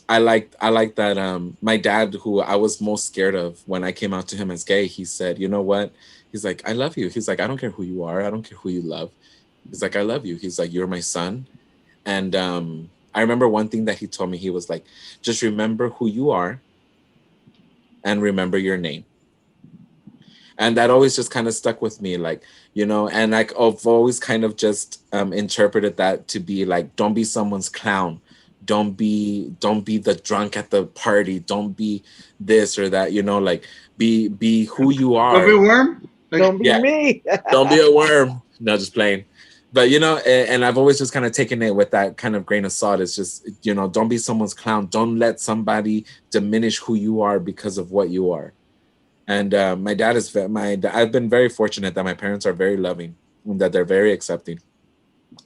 I like that my dad, who I was most scared of when I came out to him as gay, he said, you know what? He's like, I love you. He's like, I don't care who you are. I don't care who you love. He's like, I love you. He's like, you're my son. And I remember one thing that he told me. He was like, just remember who you are and remember your name. And that always just kind of stuck with me, like, you know, and like I've always kind of just interpreted that to be like, don't be someone's clown. Don't be the drunk at the party. Don't be this or that, you know, like be who you are. Don't be a worm? Like, Don't be me. Don't be a worm. No, just playing. But, you know, and I've always just kind of taken it with that kind of grain of salt. It's just, you know, don't be someone's clown. Don't let somebody diminish who you are because of what you are. And my dad is, I've been very fortunate that my parents are very loving and that they're very accepting.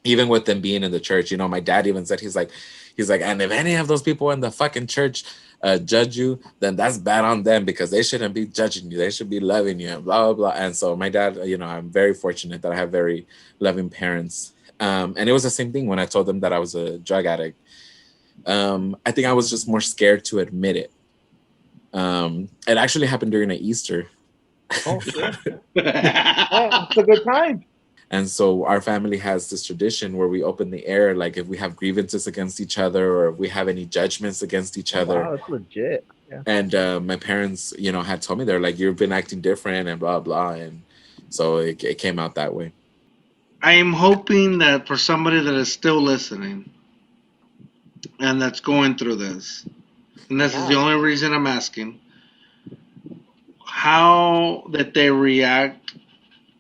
Even with them being in the church, you know, my dad even said, he's like, and if any of those people in the fucking church judge you, then that's bad on them because they shouldn't be judging you. They should be loving you and blah, blah, blah. And so my dad, you know, I'm very fortunate that I have very loving parents. And it was the same thing when I told them that I was a drug addict. I think I was just more scared to admit it. It actually happened during an Easter. Oh, shit. Oh, it's a good time. And so our family has this tradition where we open the air, like if we have grievances against each other or if we have any judgments against each other. Wow, that's legit. Yeah. And my parents, you know, had told me, they're like, you've been acting different and blah, blah. And so it came out that way. I am hoping that for somebody that is still listening and that's going through this, and this is the only reason I'm asking, how that they react,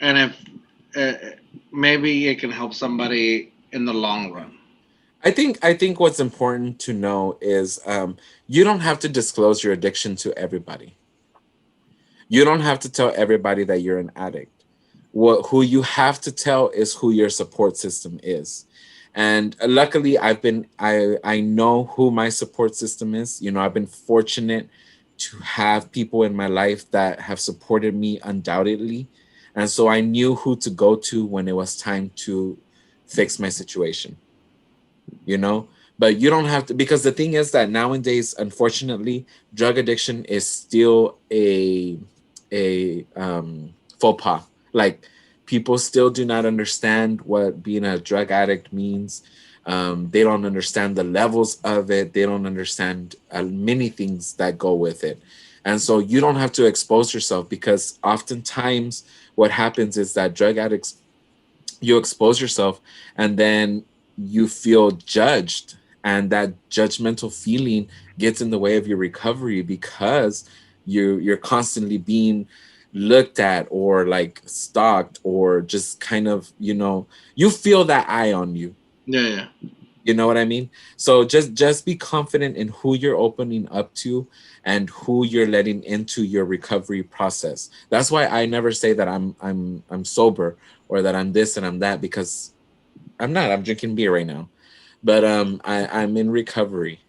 and if maybe it can help somebody in the long run. I think what's important to know is you don't have to disclose your addiction to everybody. You don't have to tell everybody that you're an addict. Who you have to tell is who your support system is. And luckily I know who my support system is. You know, I've been fortunate to have people in my life that have supported me undoubtedly. And so I knew who to go to when it was time to fix my situation, you know, but you don't have to, because the thing is that nowadays, unfortunately, drug addiction is still a faux pas. Like people still do not understand what being a drug addict means. They don't understand the levels of it. They don't understand many things that go with it. And so you don't have to expose yourself, because oftentimes what happens is that drug addicts, you expose yourself and then you feel judged, and that judgmental feeling gets in the way of your recovery because you're constantly being looked at or like stalked or just kind of, you know, you feel that eye on you. Yeah. You know what I mean? So just be confident in who you're opening up to and who you're letting into your recovery process. That's why I never say that I'm sober or that I'm this and I'm that, because I'm not. I'm drinking beer right now, but I'm in recovery.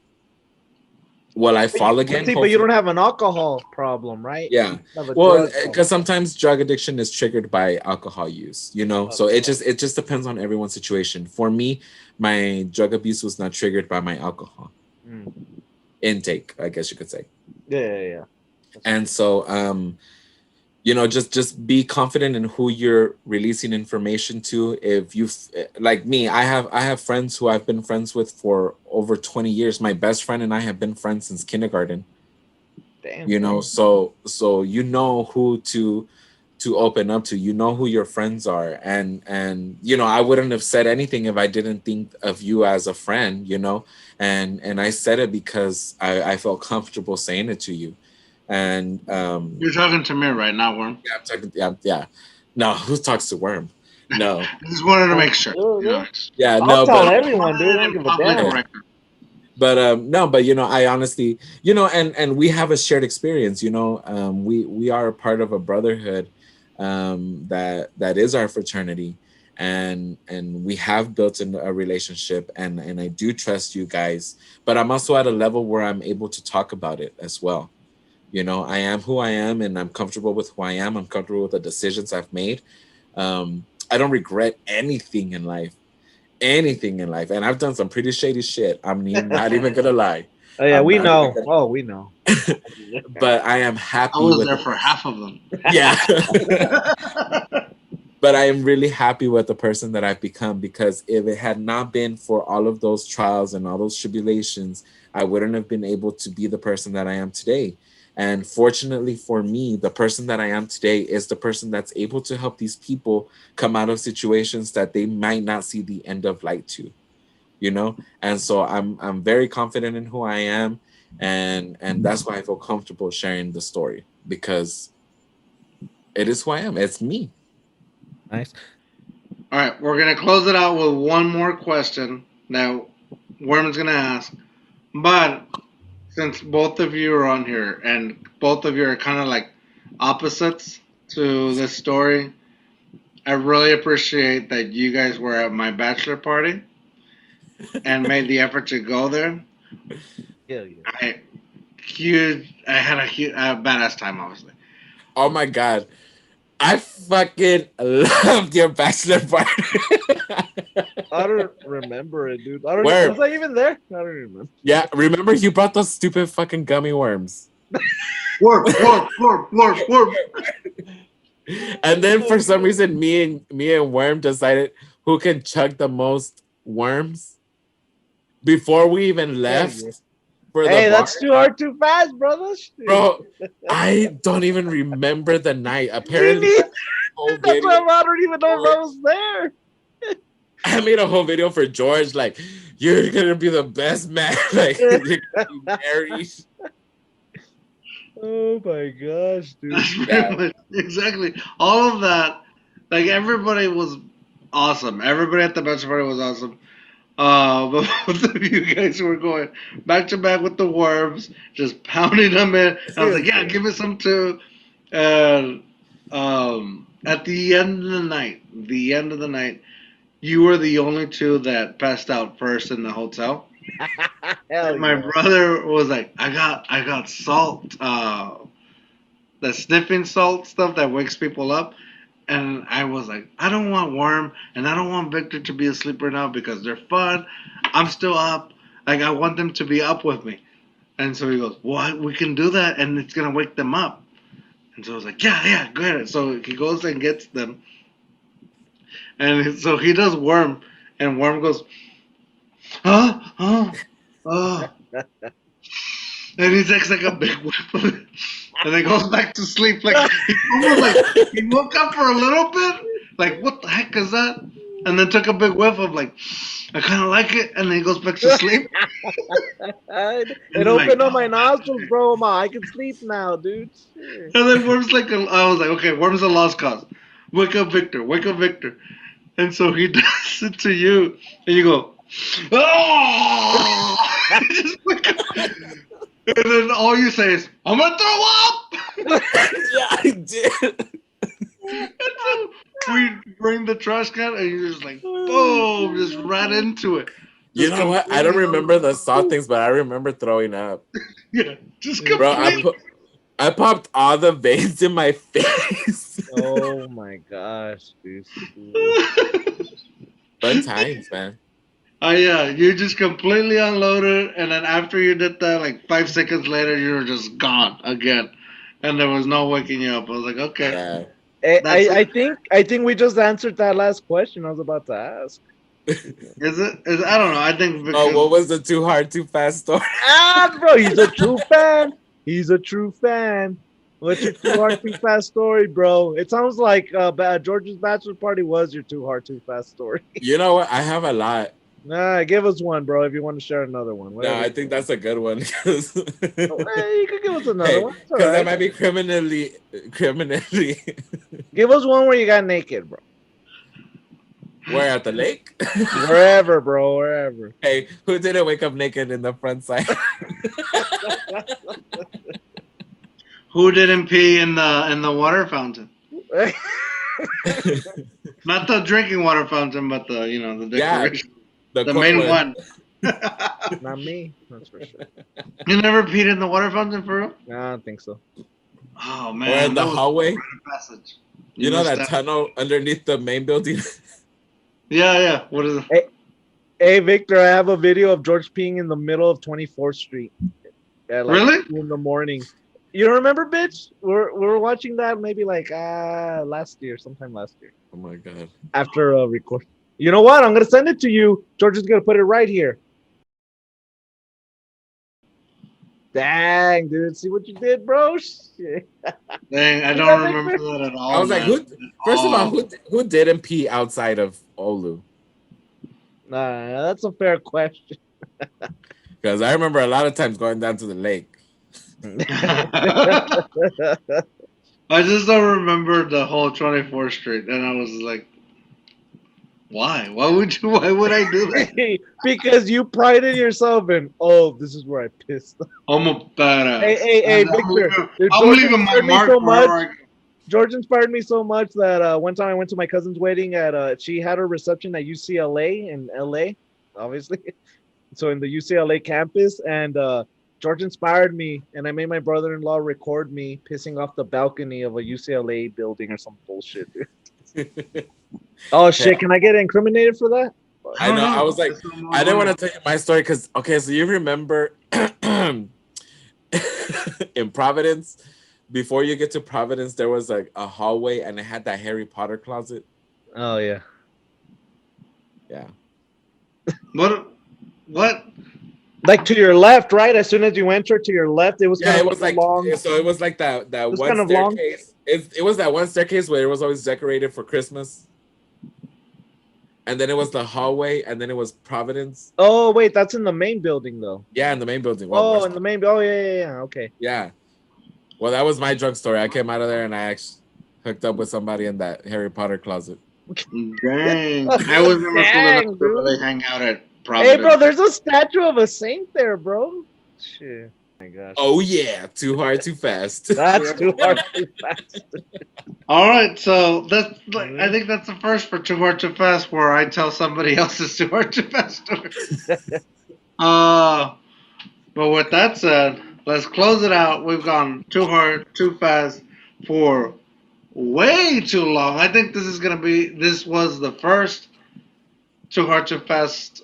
Will I fall again? See, but you don't have an alcohol problem, right? Yeah. Well, because sometimes drug addiction is triggered by alcohol use, you know. So it just depends on everyone's situation. For me, my drug abuse was not triggered by my alcohol intake, I guess you could say. Yeah. And so, you know, just be confident in who you're releasing information to. If you like me, I have friends who I've been friends with for over 20 years. My best friend and I have been friends since kindergarten. Damn. You know, so you know who to open up to. You know who your friends are, and you know, I wouldn't have said anything if I didn't think of you as a friend. You know, and I said it because I felt comfortable saying it to you. And you're talking to me right now, Worm. Yeah, I'm talking. Yeah. No, who talks to Worm? No. I just wanted to make sure. You know, yeah, I'll no, tell but everyone, dude. I don't give a damn. But no, but you know, I honestly, you know, and we have a shared experience. You know, we are a part of a brotherhood that is our fraternity, and we have built a relationship, and I do trust you guys, but I'm also at a level where I'm able to talk about it as well. You know, I am who I am, and I'm comfortable with who I am. I'm comfortable with the decisions I've made. I don't regret anything in life, and I've done some pretty shady shit. Not even gonna lie. Oh yeah, I'm we not even know. gonna, Oh, we know. but I am I happy was with there the for half of them. yeah. But I am really happy with the person that I've become, because if it had not been for all of those trials and all those tribulations, I wouldn't have been able to be the person that I am today. And fortunately for me, the person that I am today is the person that's able to help these people come out of situations that they might not see the end of light to, you know? And so I'm very confident in who I am, and that's why I feel comfortable sharing the story, because it is who I am. It's me. Nice. All right, we're gonna close it out with one more question. Now, Worm's gonna ask, but since both of you are on here and both of you are kind of like opposites to this story, I really appreciate that you guys were at my bachelor party and made the effort to go there. Hell yeah. I had a badass time, obviously. Oh my god. I fucking loved your bachelor party. I don't remember it, dude. I don't. Where? Was I even there? I don't remember. Yeah, remember you brought those stupid fucking gummy worms. Worm, worm, worm, worm, worm. And then for some reason me and Worm decided who can chug the most worms before we even left Yeah. for Hey, the that's bar. too hard, too fast, brother. Bro, I don't even remember the night. Me Apparently, neither. whole That's video, why I don't even know if I was there. I made a whole video for George, like, you're gonna be the best man. Like, you're gonna be married. Oh my gosh, dude. That's pretty much exactly all of that. Like everybody was awesome. Everybody at the bachelor party was awesome. But both of you guys were going back to back with the worms, just pounding them in. I was like, yeah, give me some too. And at the end of the night, you were the only two that passed out first in the hotel. Hell And my yeah. brother was like, I got salt, the sniffing salt stuff that wakes people up. And I was like, I don't want Worm and I don't want Victor to be asleep right now because they're fun. I'm still up. Like, I want them to be up with me. And so he goes, well, we can do that and it's going to wake them up. And so I was like, yeah, go ahead. So he goes and gets them. And so he does Worm. And Worm goes, huh? And he takes like a big whiff of it. And then goes back to sleep. Like he almost like he woke up for a little bit. Like what the heck is that? And then took a big whiff of like I kind of like it. And then he goes back to sleep. It opened up my nostrils, bro. I can sleep now, dude. Shit. And then Worm's like I was like, okay, Worm's a lost cause. Wake up, Victor. Wake up, Victor. And so he does it to you, and you go, oh! Just wake up. And then all you say is, I'm gonna throw up. Yeah, I did. And so we bring the trash can, and you're just like, boom, just right into it. You know what? I don't remember the salt things, but I remember throwing up. Yeah, just Bro, completely. I popped all the veins in my face. Oh my gosh, dude. Fun times, man. Yeah, you just completely unloaded, and then after you did that, like 5 seconds later, you were just gone again, and there was no waking you up. I was like, okay, Yeah. I think we just answered that last question I was about to ask. is it? I don't know. I think because Oh, what was the too hard, too fast story? Bro, he's a true fan. He's a true fan. What's your too hard, too fast story, bro? It sounds like George's bachelor party was your too hard, too fast story. You know what? I have a lot. Nah, give us one, bro. If you want to share another one. No, I think that's a good one. You could give us another one. It's all Because that right. might be criminally. Give us one where you got naked, bro. Where, at the lake? Wherever, bro. Wherever. Hey, who didn't wake up naked in the front side? who didn't pee in the water fountain? Not the drinking water fountain, but the the Yeah, decoration, the the main one. Not me. That's for sure. You never peed in the water fountain for real? No, I don't think so. Oh Or man, in the that was hallway. a rite of passage. You know missed that tunnel underneath the main building? Yeah. What is it? Hey, Victor, I have a video of George peeing in the middle of 24th Street at like Really? 2 in the morning. You don't remember, bitch? We're watching that maybe like sometime last year Oh my god. after record. You know what? I'm gonna send it to you. George is gonna put it right here. Dang, dude, see what you did, bro? Shit. Dang, I See don't that, remember Victor? that at all. I was like, man. who? First of all, Oh. who didn't pee outside of Olu? Nah, that's a fair question. Because I remember a lot of times going down to the lake. I just don't remember the whole 24th Street, and I was like, why? Why would I do that? Because you prided yourself in, oh, this is where I pissed. I'm a badass. Hey, Victor. Dude, I'm George leaving my inspired me mark so wherever much. I go. George inspired me so much that one time I went to my cousin's wedding at she had her reception at UCLA in LA, obviously. So in the UCLA campus, and George inspired me, and I made my brother-in-law record me pissing off the balcony of a UCLA building or some bullshit. Dude. Oh shit! Yeah. Can I get incriminated for that? I know. I was like, That's no more I didn't want money. to tell you my story because, okay, so you remember in Providence, before you get to Providence, there was like a hallway and it had that Harry Potter closet. Oh yeah. Yeah. What? Like to your left, right? As soon as you enter to your left, it was Yeah, kind it of was like long. so. It was like that was one kind of long. staircase. It was that one staircase where it was always decorated for Christmas. And then it was the hallway, and then it was Providence. Oh wait, that's in the main building though. Yeah, in the main building. Oh, in the main. Oh yeah. Okay. Yeah. Well, that was my drunk story. I came out of there and I actually hooked up with somebody in that Harry Potter closet. Dang. I was never cool Dang, enough to dude. really hang out at Providence. Hey, bro, there's a statue of a saint there, bro. Shit. Oh my gosh. Oh yeah, too hard, too fast. That's too hard too fast. All right, so that's I think that's the first for Too Hard Too Fast where I tell somebody else's Too Hard Too Fast story. But with that said, let's close it out. We've gone too hard, too fast for way too long. I think this was the first Too Hard Too Fast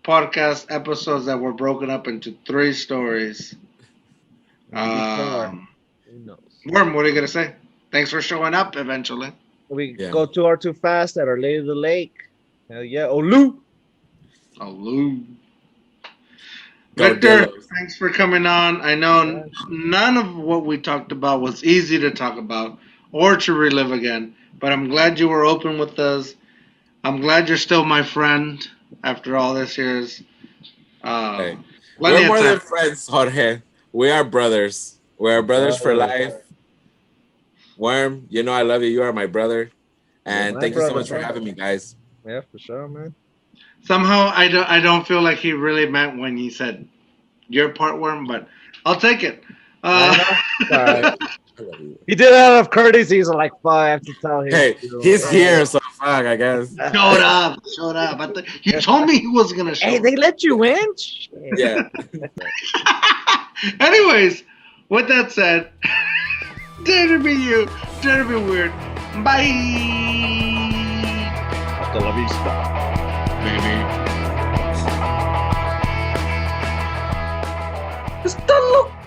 podcast episodes that were broken up into 3 stories. Who knows? Worm, what are you gonna say? Thanks for showing up eventually. We Yeah. go too hard too fast at Our Lady of the Lake. Hell yeah. Olu. Oh, Lou. Go Victor, Dillos. thanks for coming on. I know none of what we talked about was easy to talk about or to relive again, but I'm glad you were open with us. I'm glad you're still my friend after all this years. Hey, Plenty we're of more time. than friends, Jorge. We are brothers. We are brothers for life. Worm, you know I love you. You are my brother. And my thank you so brother, much for bro. having me, guys. Yeah, for sure, man. Somehow I don't feel like he really meant when he said your part, Worm, but I'll take it. Alright. I love you. He did it out of courtesy. He's like, fuck, I have to tell him. Hey, he's here, so fuck, I guess. Showed up. You told me he was gonna show Hey, up. they let you in? Yeah. Anyways, with that said, dare to be you, dare to be weird. Bye. Hasta la vista. Baby. Está loco.